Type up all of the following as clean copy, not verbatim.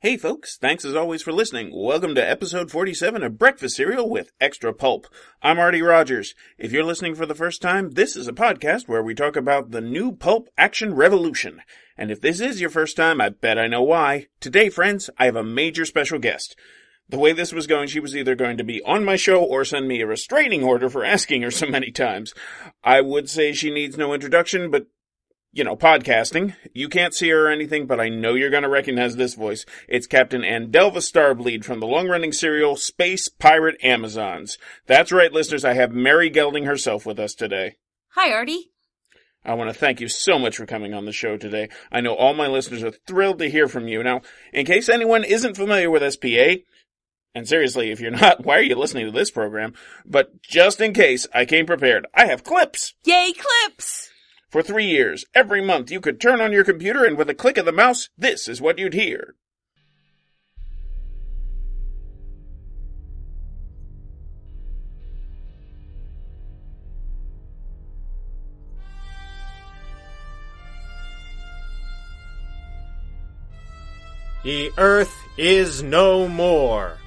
Hey folks, thanks as always for listening. Welcome to episode 47 of Breakfast Cereal with Extra Pulp. I'm Artie Rogers. If you're listening for the first time, this is a podcast where we talk about the new pulp action revolution. And if this is your first time, I bet I know why. Today, friends, I have a major special guest. The way this was going, she was either going to be on my show or send me a restraining order for asking her so many times. I would say she needs no introduction, but podcasting. You can't see her or anything, but I know you're going to recognize this voice. It's Captain Andelva Starbleed from the long-running serial Space Pirate Amazons. That's right, listeners, I have Mary Gelding herself with us today. Hi, Artie. I want to thank you so much for coming on the show today. I know all my listeners are thrilled to hear from you. Now, in case anyone isn't familiar with SPA, and seriously, if you're not, why are you listening to this program? But just in case, I came prepared. I have clips! Yay, clips! For 3 years, every month, you could turn on your computer and with a click of the mouse, this is what you'd hear. The Earth is no more.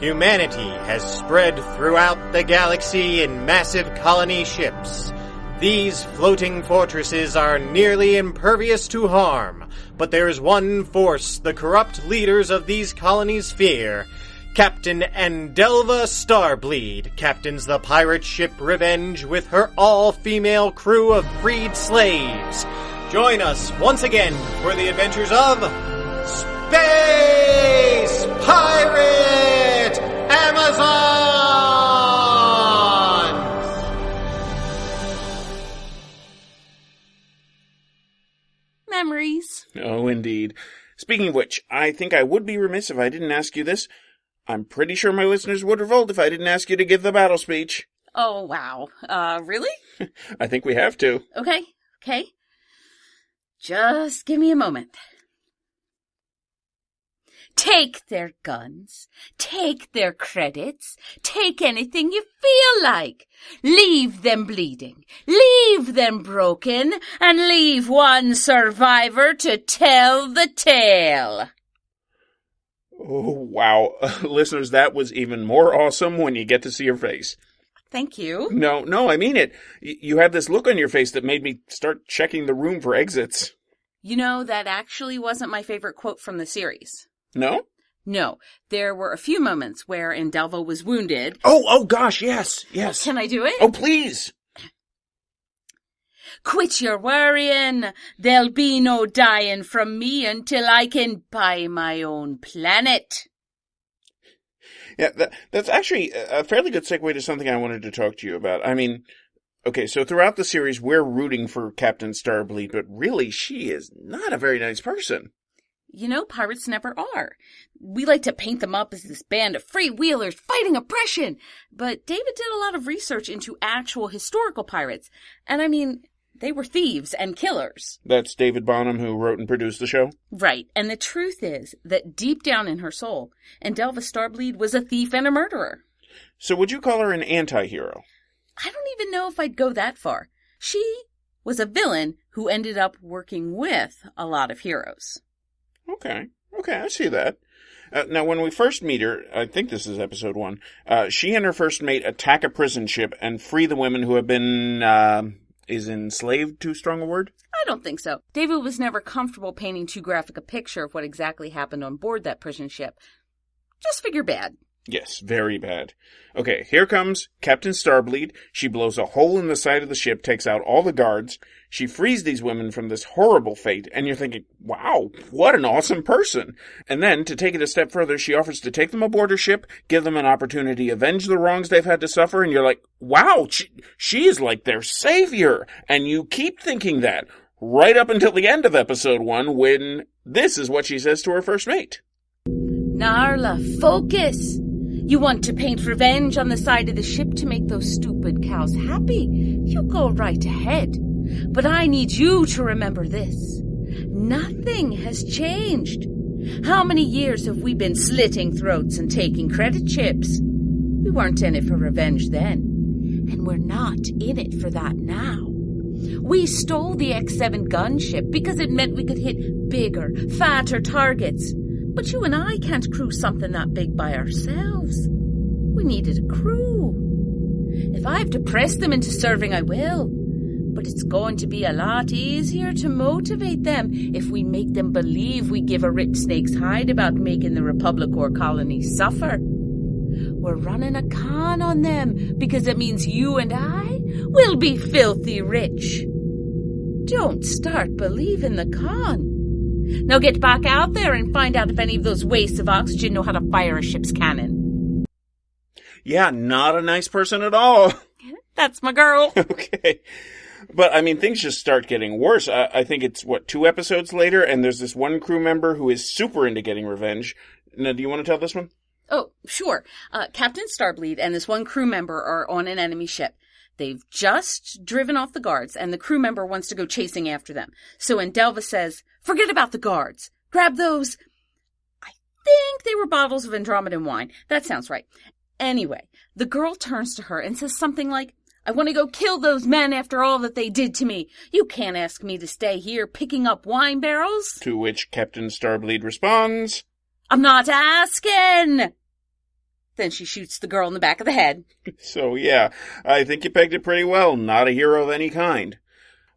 Humanity has spread throughout the galaxy in massive colony ships. These floating fortresses are nearly impervious to harm, but there is one force the corrupt leaders of these colonies fear. Captain Andelva Starbleed captains the pirate ship Revenge with her all-female crew of freed slaves. Join us once again for the adventures of Space Pirate Amazons! Memories. Oh, indeed. Speaking of which, I think I would be remiss if I didn't ask you this. I'm pretty sure my listeners would revolt if I didn't ask you to give the battle speech. Oh, wow. Really? I think we have to. Okay. Just give me a moment. Take their guns, take their credits, take anything you feel like. Leave them bleeding, leave them broken, and leave one survivor to tell the tale. Oh, wow. Listeners, that was even more awesome when you get to see her face. Thank you. No, I mean it. You had this look on your face that made me start checking the room for exits. You know, that actually wasn't my favorite quote from the series. No? No. There were a few moments where Andelva was wounded. Oh gosh, yes. Can I do it? Oh, please. Quit your worrying. There'll be no dying from me until I can buy my own planet. Yeah, that's actually a fairly good segue to something I wanted to talk to you about. I mean, okay, so throughout the series, we're rooting for Captain Starbleed, but really, she is not a very nice person. You know, pirates never are. We like to paint them up as this band of freewheelers fighting oppression. But David did a lot of research into actual historical pirates. And I mean, they were thieves and killers. That's David Bonham, who wrote and produced the show? Right. And the truth is that deep down in her soul, Andelva Starbleed was a thief and a murderer. So would you call her an anti-hero? I don't even know if I'd go that far. She was a villain who ended up working with a lot of heroes. Okay, I see that. Now, when we first meet her, I think this is episode 1, she and her first mate attack a prison ship and free the women who have been, is enslaved too strong a word? I don't think so. David was never comfortable painting too graphic a picture of what exactly happened on board that prison ship. Just figure bad. Yes, very bad. Okay, here comes Captain Starbleed. She blows a hole in the side of the ship, takes out all the guards. She frees these women from this horrible fate, and you're thinking, wow, what an awesome person. And then, to take it a step further, she offers to take them aboard her ship, give them an opportunity to avenge the wrongs they've had to suffer, and you're like, wow, she is like their savior. And you keep thinking that, right up until the end of episode 1, when this is what she says to her first mate. Narla, focus! You want to paint revenge on the side of the ship to make those stupid cows happy? You go right ahead. But I need you to remember this. Nothing has changed. How many years have we been slitting throats and taking credit chips? We weren't in it for revenge then, and we're not in it for that now. We stole the X-7 gunship because it meant we could hit bigger, fatter targets. But you and I can't crew something that big by ourselves. We needed a crew. If I have to press them into serving, I will. But it's going to be a lot easier to motivate them if we make them believe we give a rich snake's hide about making the Republic or colony suffer. We're running a con on them because it means you and I will be filthy rich. Don't start believing the con. Now get back out there and find out if any of those wastes of oxygen know how to fire a ship's cannon. Yeah, not a nice person at all. That's my girl. Okay. But, I mean, things just start getting worse. I think it's, 2 episodes later, and there's this one crew member who is super into getting revenge. Now, do you want to tell this one? Oh, sure. Captain Starbleed and this one crew member are on an enemy ship. They've just driven off the guards, and the crew member wants to go chasing after them. So Endelva says, forget about the guards. Grab those. I think they were bottles of Andromedan wine. That sounds right. Anyway, the girl turns to her and says something like, I want to go kill those men after all that they did to me. You can't ask me to stay here picking up wine barrels. To which Captain Starbleed responds, I'm not asking. Then she shoots the girl in the back of the head. So yeah, I think you pegged it pretty well. Not a hero of any kind.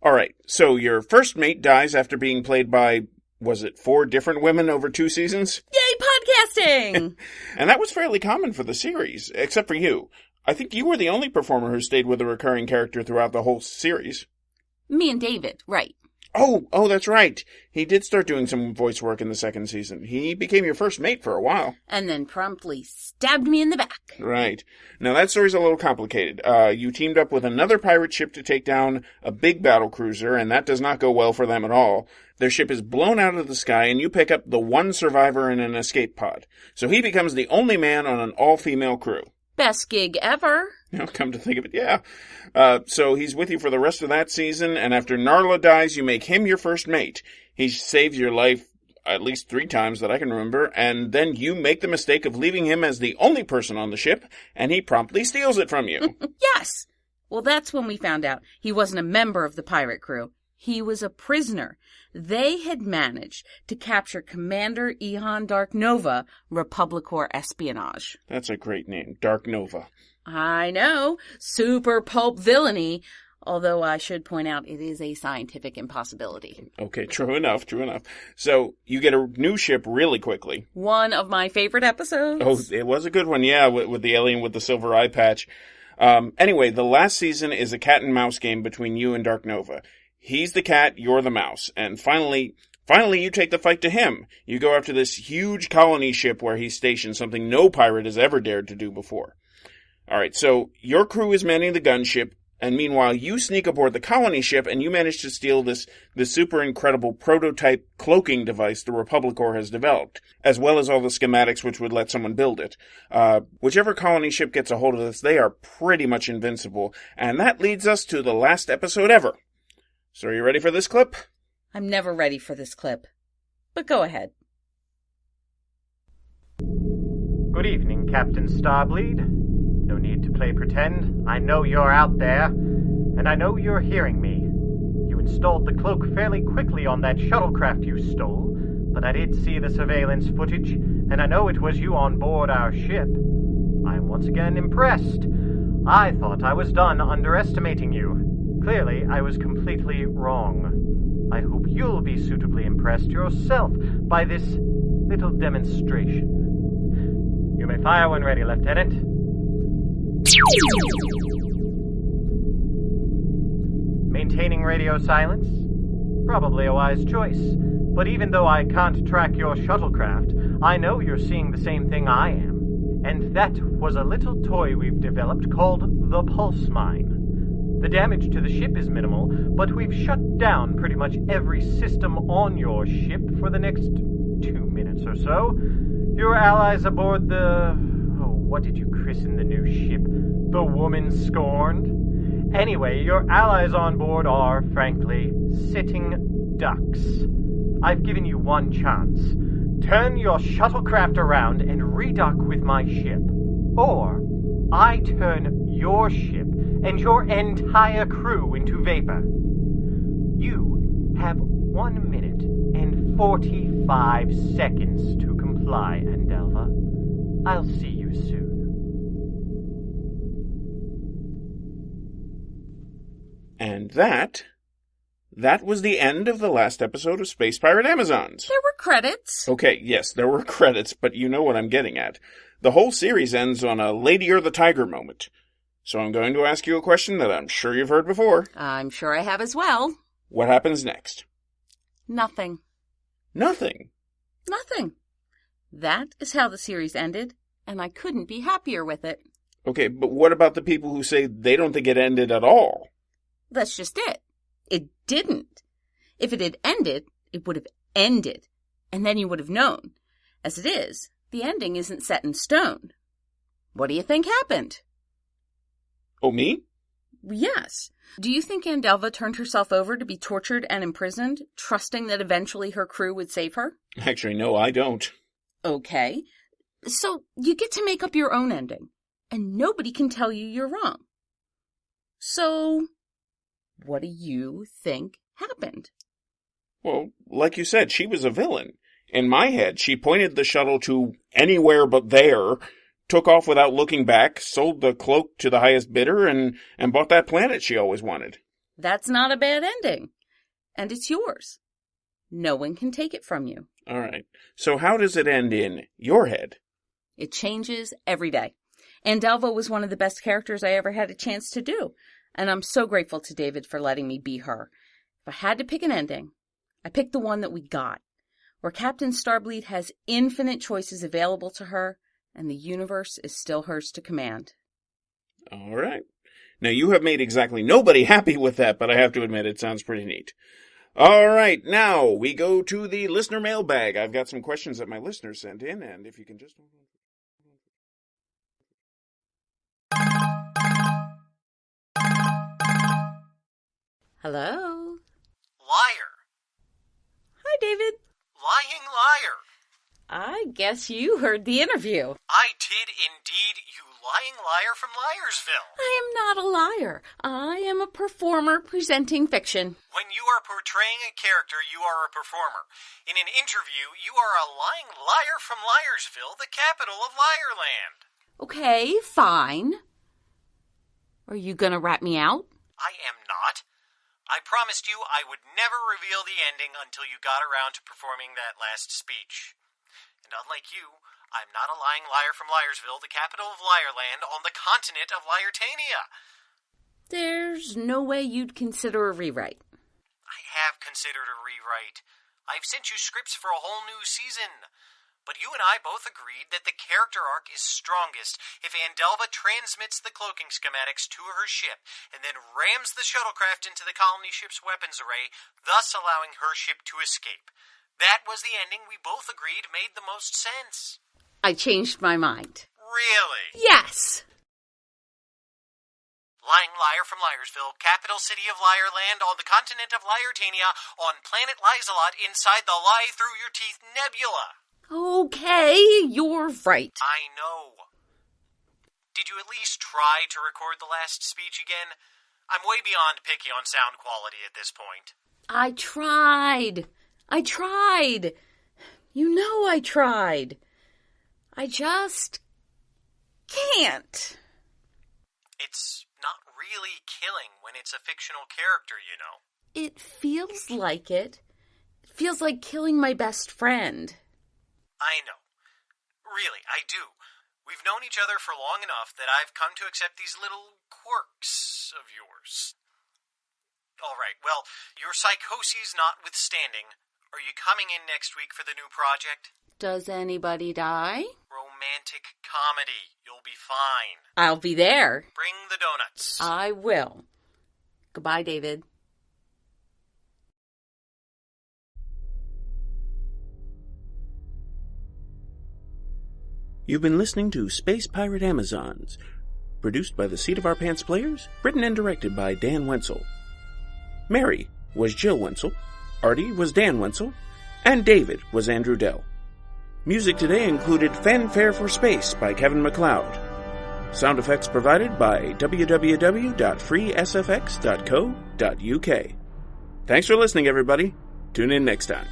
Alright, so your first mate dies after being played by, was it 4 different women over 2 seasons? Yay, podcasting! And that was fairly common for the series, except for you. I think you were the only performer who stayed with a recurring character throughout the whole series. Me and David, right. Oh, that's right. He did start doing some voice work in the 2nd season. He became your first mate for a while. And then promptly stabbed me in the back. Right. Now that story's a little complicated. You teamed up with another pirate ship to take down a big battle cruiser, and that does not go well for them at all. Their ship is blown out of the sky, and you pick up the one survivor in an escape pod. So he becomes the only man on an all-female crew. Best gig ever. Come to think of it, yeah. So he's with you for the rest of that season, and after Narla dies, you make him your first mate. He saves your life at least 3 times that I can remember, and then you make the mistake of leaving him as the only person on the ship, and he promptly steals it from you. Yes! Well, that's when we found out he wasn't a member of the pirate crew. He was a prisoner. They had managed to capture Commander Ihan Dark Nova, Republicor espionage. That's a great name, Dark Nova. I know. Super pulp villainy. Although I should point out it is a scientific impossibility. Okay, true enough. So you get a new ship really quickly. One of my favorite episodes. Oh, it was a good one, yeah, with the alien with the silver eye patch. Anyway, the last season is a cat and mouse game between you and Dark Nova. He's the cat, you're the mouse. And finally you take the fight to him. You go after this huge colony ship where he's stationed, something no pirate has ever dared to do before. Alright, so your crew is manning the gunship, and meanwhile you sneak aboard the colony ship and you manage to steal this super incredible prototype cloaking device the Republicor has developed, as well as all the schematics which would let someone build it. Whichever colony ship gets a hold of this, they are pretty much invincible, and that leads us to the last episode ever. So are you ready for this clip? I'm never ready for this clip. But go ahead. Good evening, Captain Starbleed. No need to play pretend. I know you're out there, and I know you're hearing me. You installed the cloak fairly quickly on that shuttlecraft you stole, but I did see the surveillance footage, and I know it was you on board our ship. I am once again impressed. I thought I was done underestimating you. Clearly, I was completely wrong. I hope you'll be suitably impressed yourself by this little demonstration. You may fire when ready, Lieutenant. Maintaining radio silence? Probably a wise choice. But even though I can't track your shuttlecraft, I know you're seeing the same thing I am. And that was a little toy we've developed called the Pulse Mine. The damage to the ship is minimal, but we've shut down pretty much every system on your ship for the next 2 minutes or so. Your allies aboard what did you christen the new ship? The Woman Scorned? Anyway, your allies on board are, frankly, sitting ducks. I've given you one chance. Turn your shuttlecraft around and redock with my ship. Or I turn your ship and your entire crew into vapor. You have 1 minute and 45 seconds to comply, Andelva. I'll see you soon. And that was the end of the last episode of Space Pirate Amazons. There were credits. Okay, yes, there were credits, but you know what I'm getting at. The whole series ends on a Lady or the Tiger moment. So I'm going to ask you a question that I'm sure you've heard before. I'm sure I have as well. What happens next? Nothing. Nothing? Nothing. That is how the series ended, and I couldn't be happier with it. Okay, but what about the people who say they don't think it ended at all? That's just it. It didn't. If it had ended, it would have ended, and then you would have known. As it is, the ending isn't set in stone. What do you think happened? Oh, me? Yes. Do you think Andelva turned herself over to be tortured and imprisoned, trusting that eventually her crew would save her? Actually, no, I don't. Okay. So you get to make up your own ending, and nobody can tell you you're wrong. So, what do you think happened? Well, like you said, she was a villain. In my head, she pointed the shuttle to anywhere but there, took off without looking back, sold the cloak to the highest bidder, and bought that planet she always wanted. That's not a bad ending. And it's yours. No one can take it from you. All right. So how does it end in your head? It changes every day. Andelva was one of the best characters I ever had a chance to do, and I'm so grateful to David for letting me be her. If I had to pick an ending, I picked the one that we got, where Captain Starbleed has infinite choices available to her, and the universe is still hers to command. All right. Now, you have made exactly nobody happy with that, but I have to admit it sounds pretty neat. All right, now we go to the listener mailbag. I've got some questions that my listeners sent in, and if you can just... Hello? Liar. Hi, David. Lying liar. I guess you heard the interview. I did indeed, you lying liar from Liarsville. I am not a liar. I am a performer presenting fiction. When you are portraying a character, you are a performer. In an interview, you are a lying liar from Liarsville, the capital of Liarland. Okay, fine. Are you gonna rat me out? I am not. I promised you I would never reveal the ending until you got around to performing that last speech. And unlike you, I'm not a lying liar from Liarsville, the capital of Liarland, on the continent of Liartania. There's no way you'd consider a rewrite. I have considered a rewrite. I've sent you scripts for a whole new season. But you and I both agreed that the character arc is strongest if Andelva transmits the cloaking schematics to her ship and then rams the shuttlecraft into the colony ship's weapons array, thus allowing her ship to escape. That was the ending we both agreed made the most sense. I changed my mind. Really? Yes! Lying liar from Liarsville, capital city of Liarland, on the continent of Liartania, on planet Lysalot, inside the Lie-Through-Your-Teeth Nebula. Okay, you're right. I know. Did you at least try to record the last speech again? I'm way beyond picky on sound quality at this point. I tried. You know I tried. I just can't. It's not really killing when it's a fictional character, you know. It feels like it. It feels like killing my best friend. I know. Really, I do. We've known each other for long enough that I've come to accept these little quirks of yours. All right, well, your psychoses notwithstanding, are you coming in next week for the new project? Does anybody die? Romantic comedy. You'll be fine. I'll be there. Bring the donuts. I will. Goodbye, David. You've been listening to Space Pirate Amazons, produced by the Seat of Our Pants players, written and directed by Dan Wenzel. Mary was Jill Wenzel, Artie was Dan Wenzel, and David was Andrew Dell. Music today included Fanfare for Space by Kevin MacLeod. Sound effects provided by www.freesfx.co.uk. Thanks for listening, everybody. Tune in next time.